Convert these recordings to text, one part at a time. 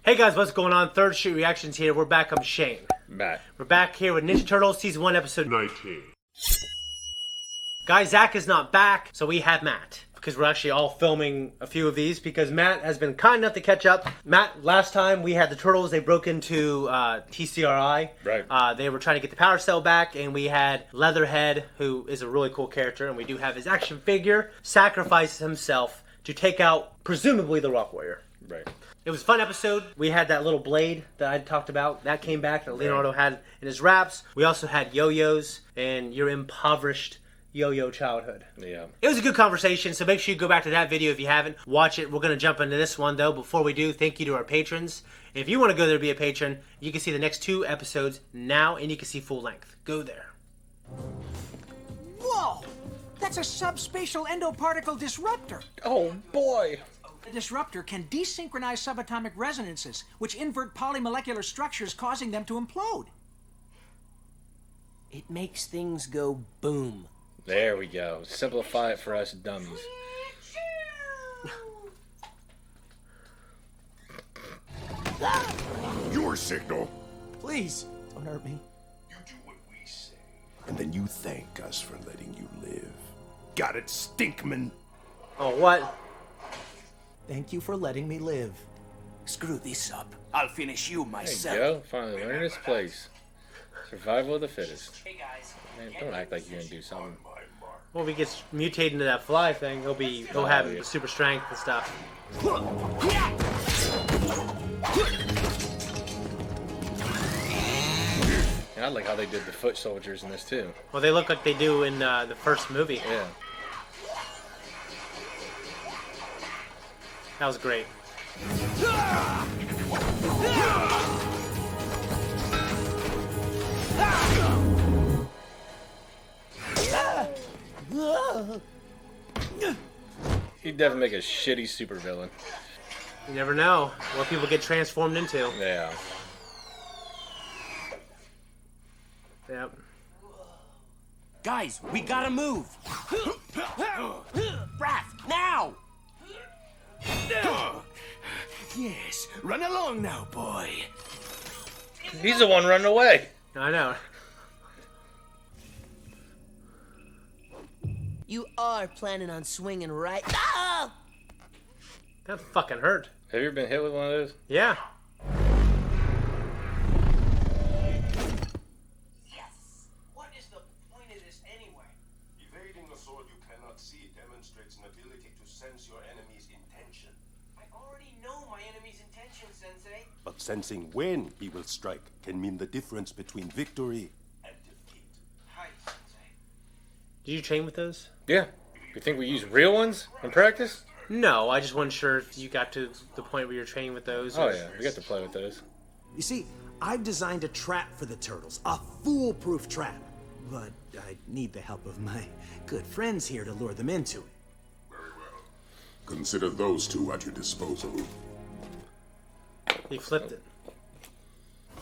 Hey guys, what's going on? Third Street Reactions here. We're back. I'm Shane. Matt. We're back here with Ninja Turtles Season 1, Episode 19. Guys, Zach is not back, so we have Matt. Because we're actually all filming a few of these because Matt has been kind enough to catch up. Matt, last time we had the Turtles, they broke into TCRI. Right. They were trying to get the Power Cell back, and we had Leatherhead, who is a really cool character, and we do have his action figure, sacrifice himself to take out, presumably, the Rock Warrior. Right. It was a fun episode. We had that little blade that I talked about. That came back that Leonardo had in his raps. We also had yo-yos and your impoverished yo-yo childhood. Yeah. It was a good conversation, so make sure you go back to that video if you haven't. Watch it. We're going to jump into this one, though. Before we do, thank you to our patrons. If you want to go there to be a patron, you can see the next 2 episodes now, and you can see full length. Go there. Whoa! That's a subspatial endoparticle disruptor. Oh, boy. The disruptor can desynchronize subatomic resonances, which invert polymolecular structures, causing them to implode. It makes things go boom. There we go. Simplify it for us dummies. Your signal. Please, don't hurt me. You do what we say. And then you thank us for letting you live. Got it, Stinkman? Oh, what? Thank you for letting me live. Screw this up. I'll finish you There myself. you go. Finally learning his place. Survival of the fittest. Hey guys. Man, don't act like you're gonna do something. Well, if he gets mutated into that fly thing, he'll have the super strength and stuff. And I like how they did the foot soldiers in this too. Well, they look like they do in the first movie. Yeah. That was great. He'd definitely make a shitty supervillain. You never know what people get transformed into. Yeah. Yep. Guys, we gotta move. Raph, now! Yes, run along now, boy. He's the one running away. I know. You are planning on swinging right. Ah! That fucking hurt. Have you ever been hit with one of those? Yeah. Yes. What is the point of this anyway? Evading a sword you cannot see demonstrates an ability to sense your enemy's intention. I already know my enemy's intention, Sensei. But sensing when he will strike can mean the difference between victory and defeat. Hi, Sensei. Did you train with those? Yeah. You think we use real ones in practice? No, I just wasn't sure if you got to the point where you're training with those. Oh yeah, we got to play with those. You see, I've designed a trap for the turtles, a foolproof trap. But I need the help of my good friends here to lure them into it. Very well. Consider those two at your disposal. He flipped it.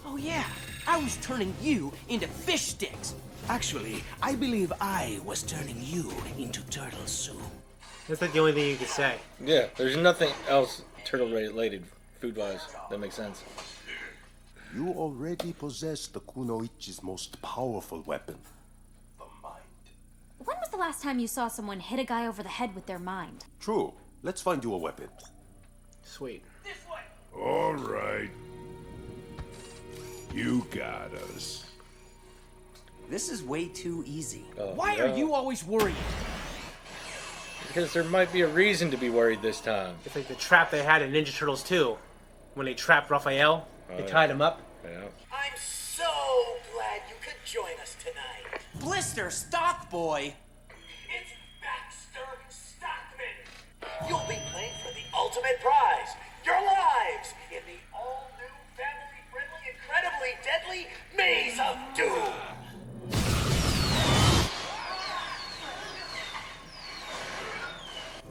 Oh yeah, I was turning you into fish sticks. Actually, I believe I was turning you into turtle soup. That's like the only thing you could say. Yeah, there's nothing else turtle related food-wise that makes sense. You already possess the Kunoichi's most powerful weapon, the mind. When was the last time you saw someone hit a guy over the head with their mind? True. Let's find you a weapon. Sweet. This way. All right. You got us. This is way too easy. Oh, Why no. are you always worried? Because there might be a reason to be worried this time. It's like the trap they had in Ninja Turtles 2. When they trapped Raphael, they tied him up. Yeah. I'm so glad you could join us tonight. Blister Stock Boy. It's Baxter Stockman. You'll be playing for the ultimate prize, your lives, in the all-new, family-friendly, incredibly deadly Maze of Doom.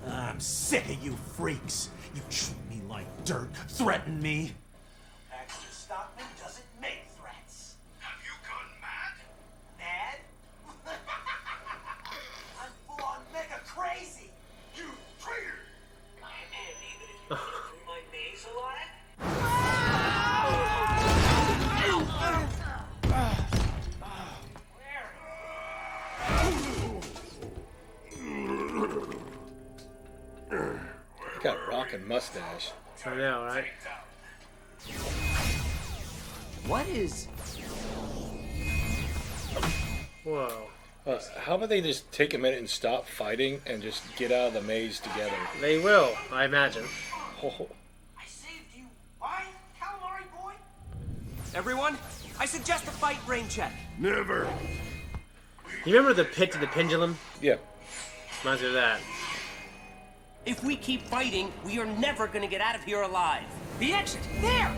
I'm sick of you freaks. You treat me like dirt, threaten me. Baxter Stockman doesn't make threats. Have you gone mad? Mad? I'm full-on mega crazy. You traitor! And even if you get through my maze alive, mustache. I know, right? What is... Whoa. How about they just take a minute and stop fighting and just get out of the maze together? They will, I imagine. Oh. I saved you. Why, calamari boy? Everyone, I suggest a fight brain check. Never. You remember the pit to the pendulum? Yeah. Reminds me of that. If we keep fighting, we are never gonna get out of here alive. The exit! There!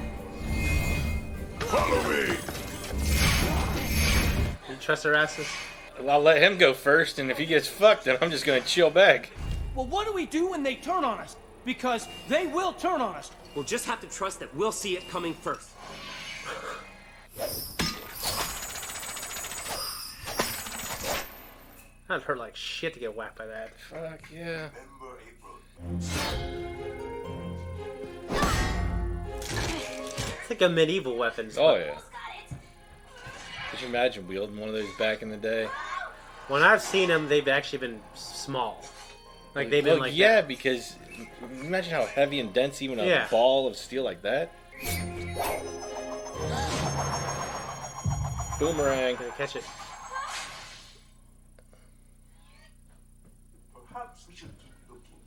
Follow me. You trust their asses? Well, I'll let him go first, and if he gets fucked, then I'm just gonna chill back. Well, what do we do when they turn on us? Because they will turn on us. We'll just have to trust that we'll see it coming first. That'd hurt like shit to get whacked by that. Fuck yeah. It's like a medieval weapon. Oh yeah. Could you imagine wielding one of those back in the day? When I've seen them, they've actually been small. Like they've been Well, like yeah, that. because imagine how heavy and dense even a Yeah. ball of steel like that. Boomerang. Gonna catch it. Perhaps we should keep looking.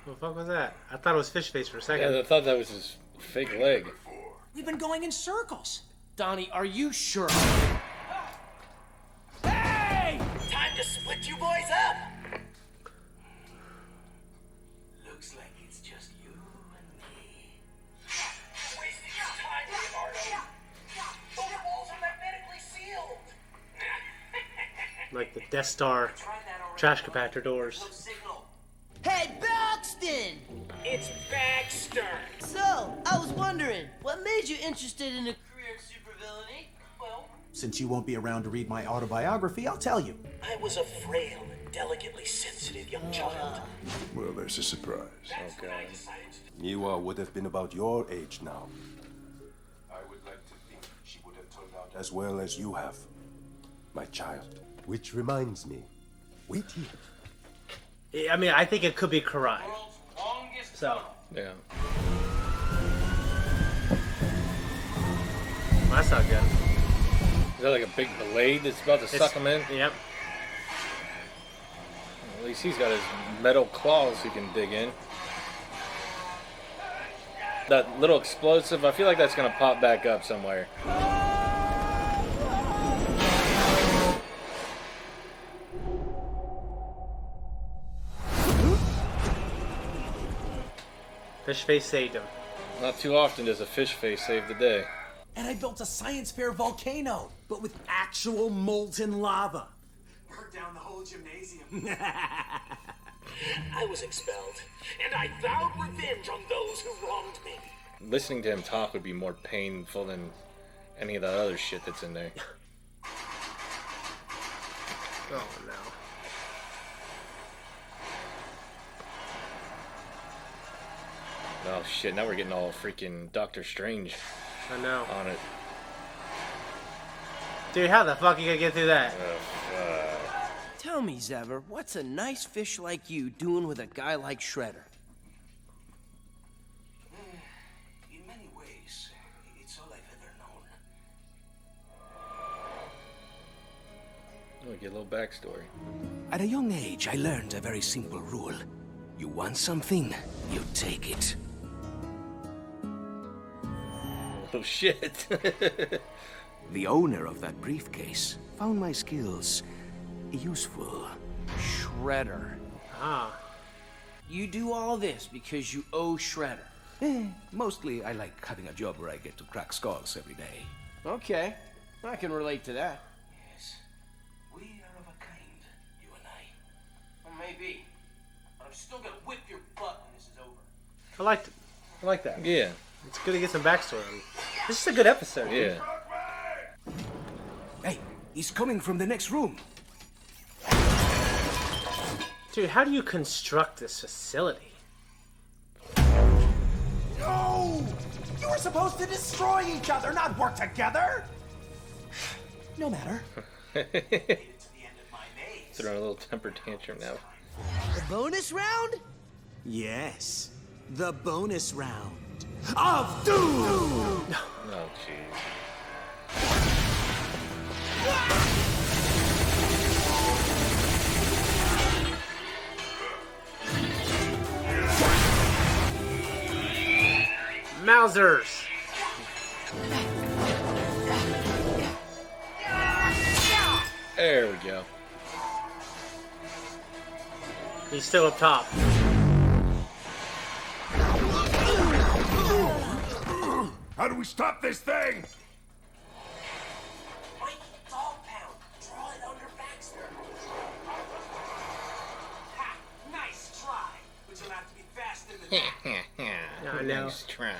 What the fuck was that? I thought it was fish face for a second. Yeah, I thought that was his fake leg. We've been going in circles. Donnie, are you sure? Hey! Time to split you boys up! Looks like it's just you and me. Wasting your time, Leonardo. Those walls are magnetically sealed. Like the Death Star trash compactor doors. Hey, Baxton! It's Baxter. So, I was wondering, what made you interested in a career in supervillainy? Well, Since you won't be around to read my autobiography, I'll tell you. I was a frail and delicately sensitive young child. Well, there's a surprise. Oh god. You would have been about your age now. I would like to think she would have turned out as well as you have, my child. Which reminds me, wait here. I mean, I think it could be Karai. So, Yeah. well, that's not good. Is that like a big blade that's about to suck him in? Yep. At least he's got his metal claws he can dig in. That little explosive, I feel like that's gonna pop back up somewhere. Fish face saved him. Not too often does a fish face save the day. And I built a science fair volcano, but with actual molten lava. Burnt down the whole gymnasium. I was expelled, and I vowed revenge on those who wronged me. Listening to him talk would be more painful than any of the other shit that's in there. Oh no. Oh shit, now we're getting all freaking Doctor Strange I know. on it. Dude, how the fuck you gonna get through that? Tell me, Zever, what's a nice fish like you doing with a guy like Shredder? In many ways, it's all I've ever known. Oh, get a little backstory. At a young age, I learned a very simple rule. You want something, you take it. Oh shit. The owner of that briefcase found my skills useful. Shredder. Ah. You do all this because you owe Shredder. Mostly I like having a job where I get to crack skulls every day. Okay, I can relate to that. Yes, we are of a kind, you and I. Well, maybe. But I'm still gonna whip your butt when this is over. I liked it. I like that. Yeah. It's good to get some backstory on him. This is a good episode. Yeah. Hey, he's coming from the next room. Dude, how do you construct this facility? No! You were supposed to destroy each other, not work together! No matter. Throwing a little temper tantrum now. The bonus round? Yes. The bonus round of doom! Oh, jeez. Mausers! There we go. He's still up top. How do we stop this thing? Mikey, dog pound. Draw it under Baxter. Ha! Nice try. But you'll have to be faster than that. I know. Nice try.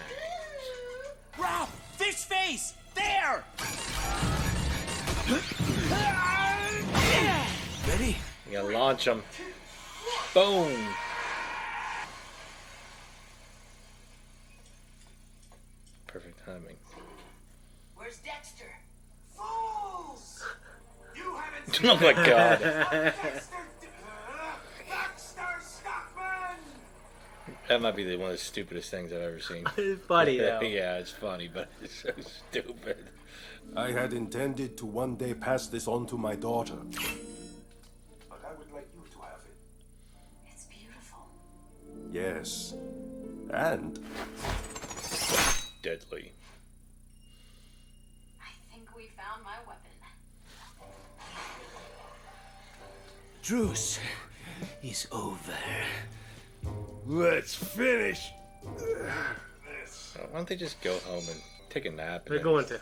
Ralph! Fish face! There! Ready? You gotta launch him. Boom! Perfect timing. Where's Dexter? Fools! You haven't Oh my god. Baxter Stockman! That might be one of the stupidest things I've ever seen. It's funny, though. Yeah, it's funny, but it's so stupid. I had intended to one day pass this on to my daughter. But I would like you to have it. It's beautiful. Yes. And Deadly. I think we found my weapon. Truce is over. Let's finish Why don't they just go home and take a nap? They're going to.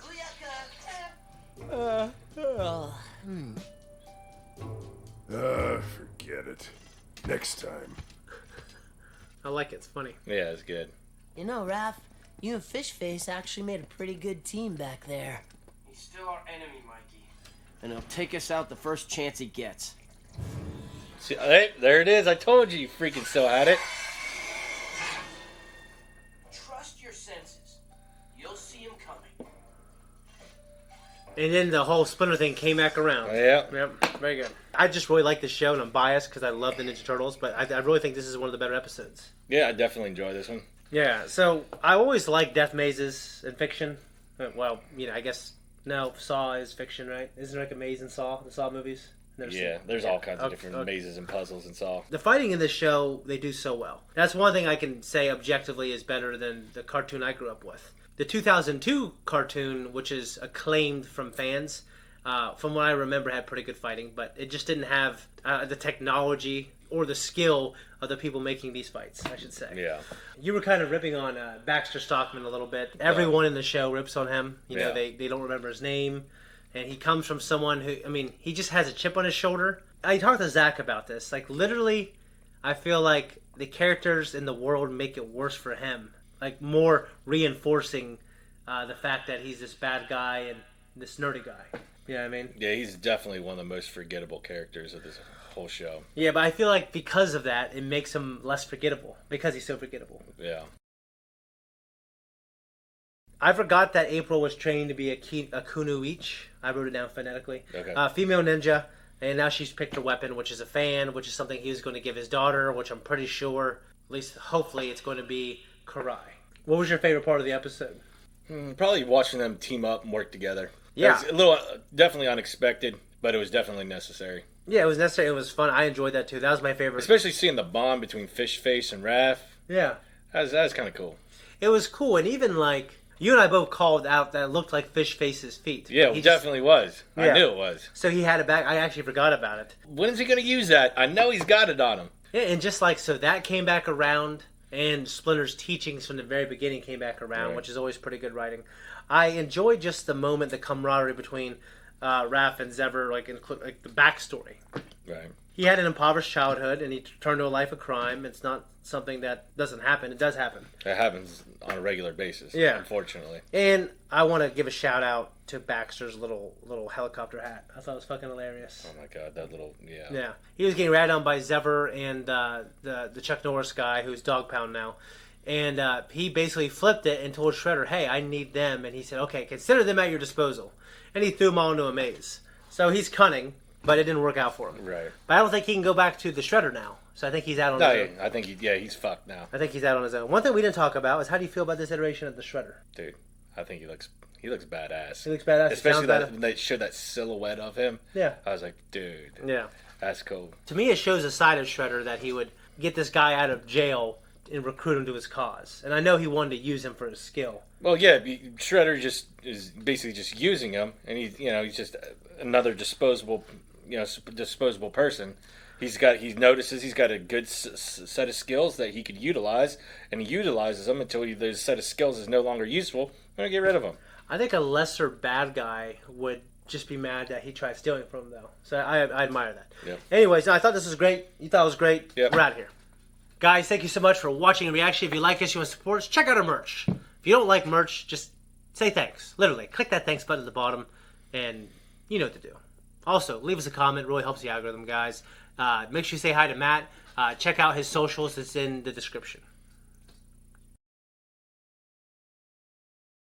forget it. Next time. I like it. It's funny. Yeah, it's good. You know, Raph, you and Fishface actually made a pretty good team back there. He's still our enemy, Mikey. And he'll take us out the first chance he gets. See, hey, there it is. I told you, you freaking still had it. Trust your senses. You'll see him coming. And then the whole Splinter thing came back around. Yeah. Yep. Very good. I just really like the show, and I'm biased because I love the Ninja Turtles, but I really think this is one of the better episodes. Yeah, I definitely enjoy this one. Yeah, so I always like death mazes in fiction. Well, I guess, no, Saw is fiction, right? Isn't there like a maze in Saw, the Saw movies? Never seen it. There's all kinds of different mazes and puzzles and Saw. The fighting in this show, they do so well. That's one thing I can say objectively is better than the cartoon I grew up with. The 2002 cartoon, which is acclaimed from fans, from what I remember, had pretty good fighting, but it just didn't have the technology or the skill of the people making these fights, I should say. Yeah. You were kind of ripping on Baxter Stockman a little bit. Everyone in the show rips on him. They don't remember his name. And he comes from someone who, he just has a chip on his shoulder. I talked to Zach about this. Like, literally, I feel like the characters in the world make it worse for him. Like, more reinforcing the fact that he's this bad guy and this nerdy guy. You know what I mean? Yeah, he's definitely one of the most forgettable characters of this whole show. Yeah, but I feel like because of that, it makes him less forgettable. Because he's so forgettable. Yeah. I forgot that April was trained to be a kunoichi. I wrote it down phonetically. Okay. Female ninja, and now she's picked her weapon, which is a fan, which is something he was going to give his daughter, which I'm pretty sure, at least hopefully, it's going to be Karai. What was your favorite part of the episode? Probably watching them team up and work together. Yeah. It's a little, definitely unexpected, but it was definitely necessary. Yeah, it was necessary. It was fun. I enjoyed that too. That was my favorite. Especially seeing the bond between Fishface and Raph. Yeah. That was kind of cool. It was cool, and even like, you and I both called out that it looked like Fishface's feet. Yeah, it definitely was. Yeah. I knew it was. So he had it back. I actually forgot about it. When is he going to use that? I know he's got it on him. Yeah, and just like, so that came back around, and Splinter's teachings from the very beginning came back around, Right. which is always pretty good writing. I enjoyed just the moment, the camaraderie between Raph and Zebra, like the backstory. Right. He had an impoverished childhood, and he turned to a life of crime. It's not something that doesn't happen. It does happen. It happens on a regular basis, Yeah. unfortunately. And I want to give a shout-out to Baxter's little helicopter hat. I thought it was fucking hilarious. Oh, my God, that little, yeah. Yeah. He was getting ratted on by Zephyr and the Chuck Norris guy, who's Dog Pound now. And he basically flipped it and told Shredder, hey, I need them. And he said, okay, consider them at your disposal. And he threw them all into a maze. So he's cunning, but it didn't work out for him. Right. But I don't think he can go back to the Shredder now. So I think he's out on his own. I think, he's fucked now. I think he's out on his own. One thing we didn't talk about is how do you feel about this iteration of the Shredder? Dude, I think he looks badass. He looks badass. Especially when they showed that silhouette of him. Yeah. I was like, dude. Yeah. That's cool. To me, it shows a side of Shredder that he would get this guy out of jail and recruit him to his cause. And I know he wanted to use him for his skill. Well, yeah, Shredder just is basically just using him, and he's just another disposable person. He notices he's got a good set of skills that he could utilize, and he utilizes them until those set of skills is no longer useful. I'm gonna get rid of him. I think a lesser bad guy would just be mad that he tried stealing from him, though. So I admire that. Yep. Anyways, I thought this was great. You thought it was great. Yep. We're out of here. Guys, thank you so much for watching and reaction. If you like us, you want to support us, check out our merch. If you don't like merch, just say thanks. Literally, click that thanks button at the bottom, and you know what to do. Also, leave us a comment. It really helps the algorithm, guys. Make sure you say hi to Matt. Check out his socials. It's in the description.